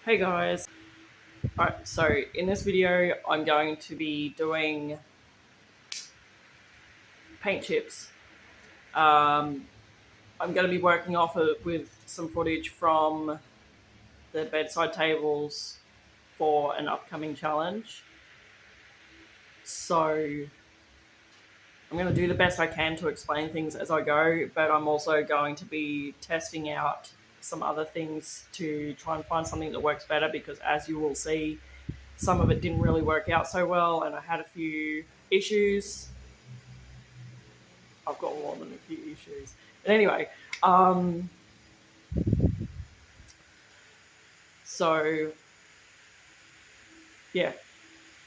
Hey guys. Alright, so in this video I'm going to be doing paint chips. Um, I'm going to be working off it with some footage from the bedside tables for an upcoming challenge. So I'm going to do the best I can to explain things as I go, but I'm also going to be testing out some other things to try and find something that works better because, as you will see, some of it didn't really work out so well and I had a few issues. I've got more than a few issues. But anyway, um, so yeah,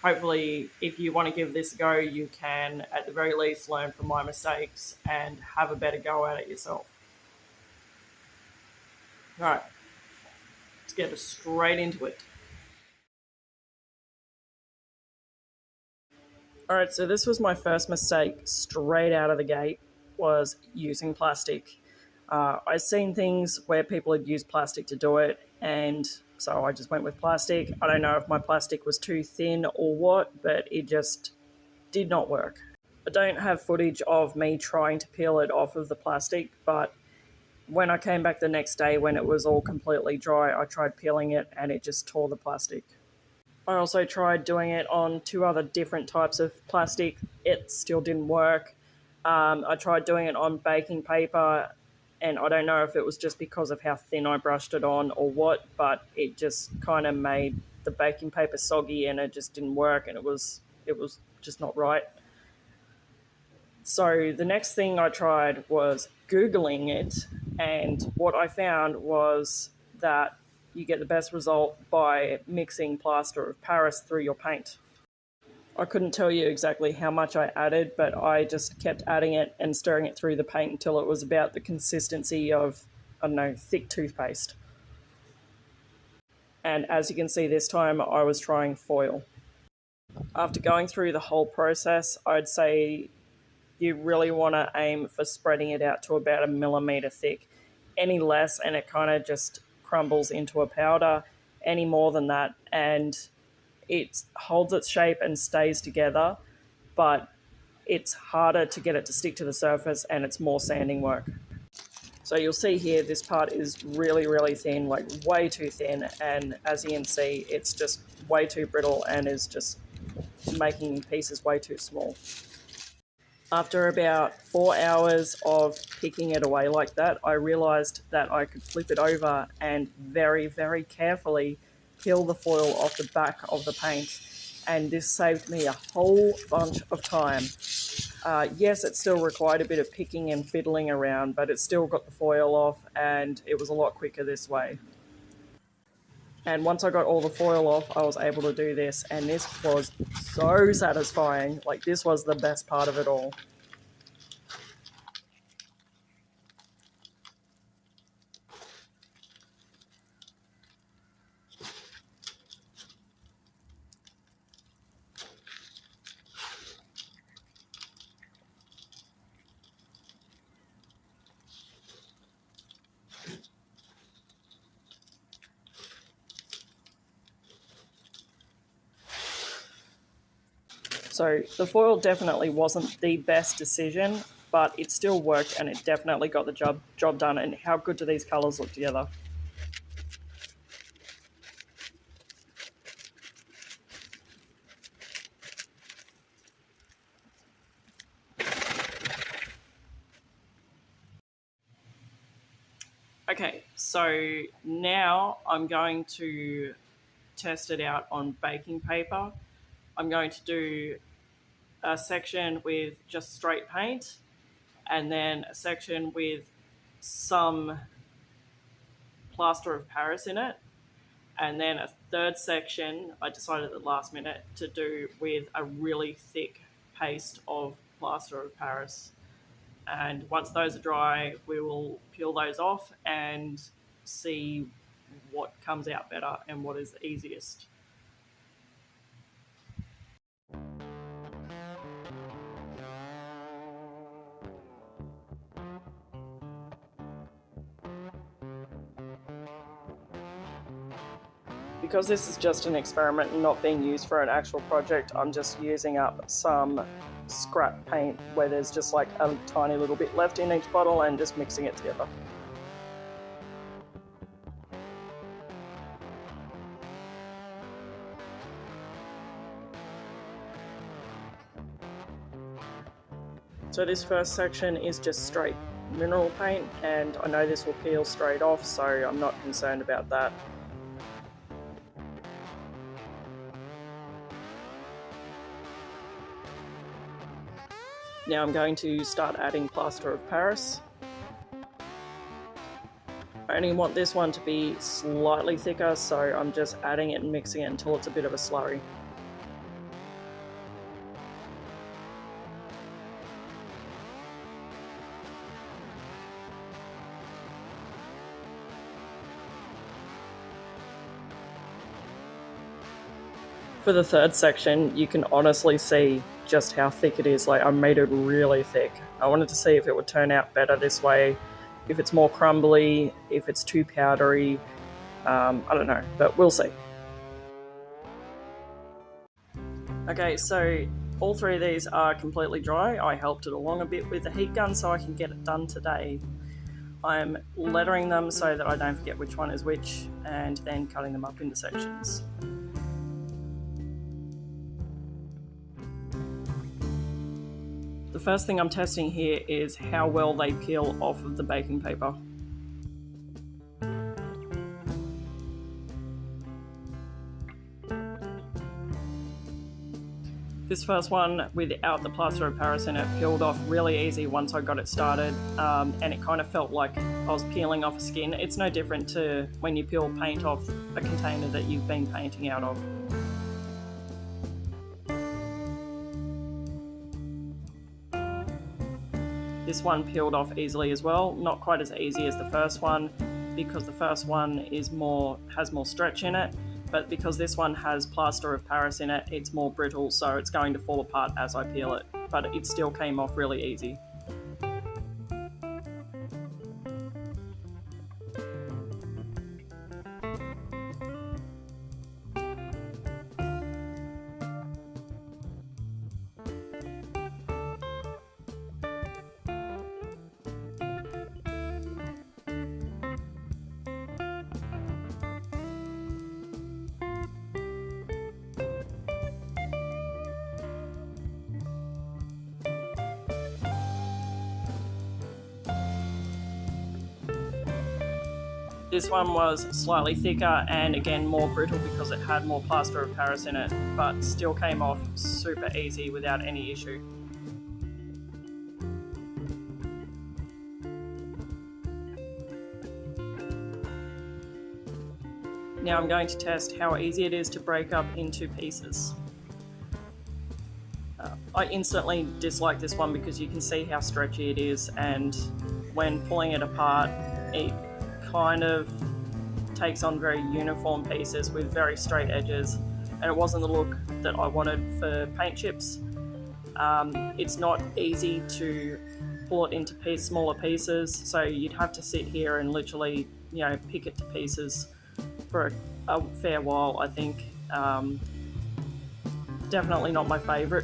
hopefully, if you want to give this a go, you can at the very least learn from my mistakes and have a better go at it yourself. All right, let's get straight into it. All right, so this was my first mistake straight out of the gate, was using plastic. I've seen things where people had used plastic to do it, and so I just went with plastic. I don't know if my plastic was too thin or what, but it just did not work. I don't have footage of me trying to peel it off of the plastic, but when I came back the next day when it was all completely dry, I tried peeling it and it just tore the plastic. I also tried doing it on two other different types of plastic. It still didn't work. I tried doing it on baking paper, and I don't know if it was just because of how thin I brushed it on or what, but it just kind of made the baking paper soggy, and it just didn't work, and it was just not right. So the next thing I tried was Googling it, and what I found was that you get the best result by mixing plaster of Paris through your paint. I couldn't tell you exactly how much I added, but I just kept adding it and stirring it through the paint until it was about the consistency of, I don't know, thick toothpaste. And as you can see this time, I was trying foil. After going through the whole process, I'd say you really want to aim for spreading it out to about a millimetre thick. Any less, and it kind of just crumbles into a powder. Any more than that, and it holds its shape and stays together, but it's harder to get it to stick to the surface and it's more sanding work. So you'll see here this part is really, really thin, like way too thin, and as you can see, it's just way too brittle and is just making pieces way too small. After about 4 hours of picking it away like that, I realised that I could flip it over and very, very carefully peel the foil off the back of the paint. And this saved me a whole bunch of time. Yes, it still required a bit of picking and fiddling around, but it still got the foil off and it was a lot quicker this way. And once I got all the foil off, I was able to do this, and this was so satisfying. Like, this was the best part of it all. So the foil definitely wasn't the best decision, but it still worked and it definitely got the job done. And how good do these colours look together? Okay, so now I'm going to test it out on baking paper. I'm going to do a section with just straight paint and then a section with some plaster of Paris in it. And then a third section, I decided at the last minute to do with a really thick paste of plaster of Paris. And once those are dry, we will peel those off and see what comes out better and what is the easiest. Because this is just an experiment and not being used for an actual project, I'm just using up some scrap paint where there's just like a tiny little bit left in each bottle and just mixing it together. So this first section is just straight mineral paint, and I know this will peel straight off, so I'm not concerned about that. Now I'm going to start adding plaster of Paris. I only want this one to be slightly thicker, so I'm just adding it and mixing it until it's a bit of a slurry. For the third section, you can honestly see just how thick it is. Like, I made it really thick. I wanted to see if it would turn out better this way, if it's more crumbly, if it's too powdery. I don't know, but we'll see. Okay, so all three of these are completely dry. I helped it along a bit with the heat gun so I can get it done today. I'm lettering them so that I don't forget which one is which, and then cutting them up into sections. The first thing I'm testing here is how well they peel off of the baking paper. This first one, without the plaster of Paris in it, peeled off really easy once I got it started, and it kind of felt like I was peeling off a skin. It's no different to when you peel paint off a container that you've been painting out of. This one peeled off easily as well, not quite as easy as the first one because the first one has more stretch in it, but because this one has plaster of Paris in it, it's more brittle, so it's going to fall apart as I peel it, but it still came off really easy. This one was slightly thicker and again more brittle because it had more plaster of Paris in it, but still came off super easy without any issue. Now I'm going to test how easy it is to break up into pieces. I instantly dislike this one because you can see how stretchy it is, and when pulling it apart, it kind of takes on very uniform pieces with very straight edges, and it wasn't the look that I wanted for paint chips. It's not easy to pull it into smaller pieces, so you'd have to sit here and literally, pick it to pieces for a fair while, I think. Definitely not my favourite.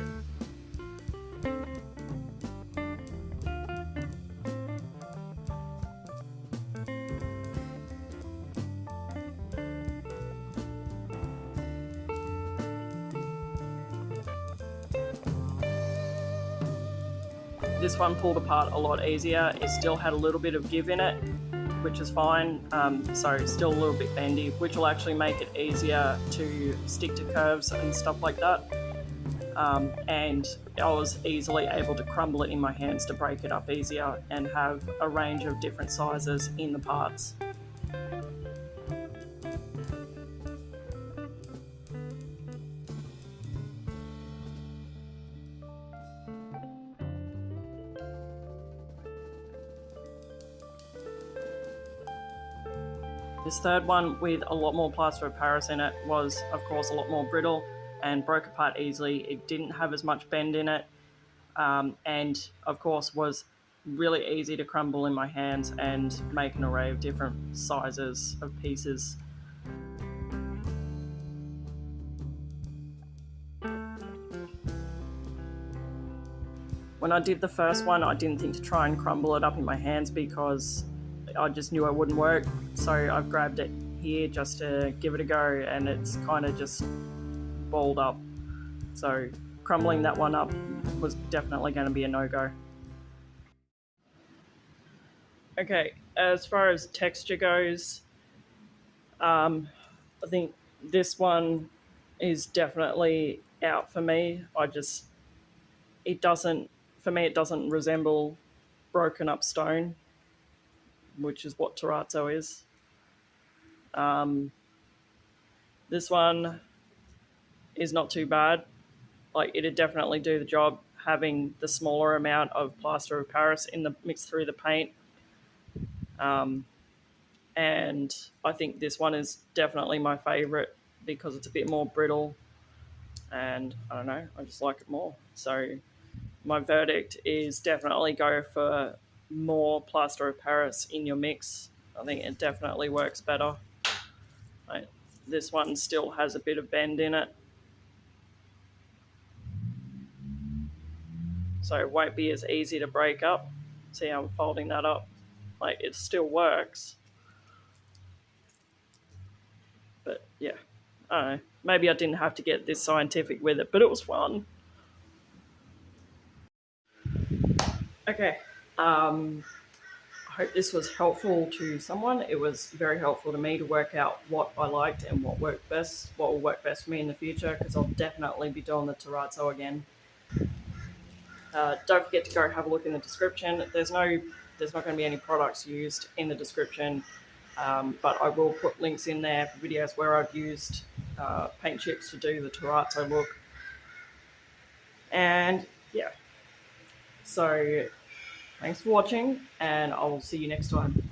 This one pulled apart a lot easier. It still had a little bit of give in it, which is fine. So still a little bit bendy, which will actually make it easier to stick to curves and stuff like that. And I was easily able to crumble it in my hands to break it up easier and have a range of different sizes in the parts. This third one with a lot more plaster of Paris in it was, of course, a lot more brittle and broke apart easily. It didn't have as much bend in it, and, of course, was really easy to crumble in my hands and make an array of different sizes of pieces. When I did the first one, I didn't think to try and crumble it up in my hands because I just knew it wouldn't work. So I've grabbed it here just to give it a go, and it's kind of just balled up. So crumbling that one up was definitely going to be a no-go. Okay, as far as texture goes, I think this one is definitely out for me. It doesn't, for me, it doesn't resemble broken up stone, which is what Terrazzo is. This one is not too bad. Like, it'd definitely do the job having the smaller amount of plaster of Paris in the mixed through the paint. And I think this one is definitely my favorite because it's a bit more brittle, and I don't know, I just like it more. So my verdict is definitely go for more plaster of Paris in your mix. I think it definitely works better. Like, this one still has a bit of bend in it, so it won't be as easy to break up. See how I'm folding that up? Like, it still works, but yeah, I don't know. Maybe I didn't have to get this scientific with it, but it was fun. Okay. I hope this was helpful to someone. It was very helpful to me to work out what I liked and what worked best, what will work best for me in the future, because I'll definitely be doing the Terrazzo again. Don't forget to go have a look in the description. There's not going to be any products used in the description, but I will put links in there for videos where I've used paint chips to do the Terrazzo look. And yeah, so thanks for watching, and I will see you next time.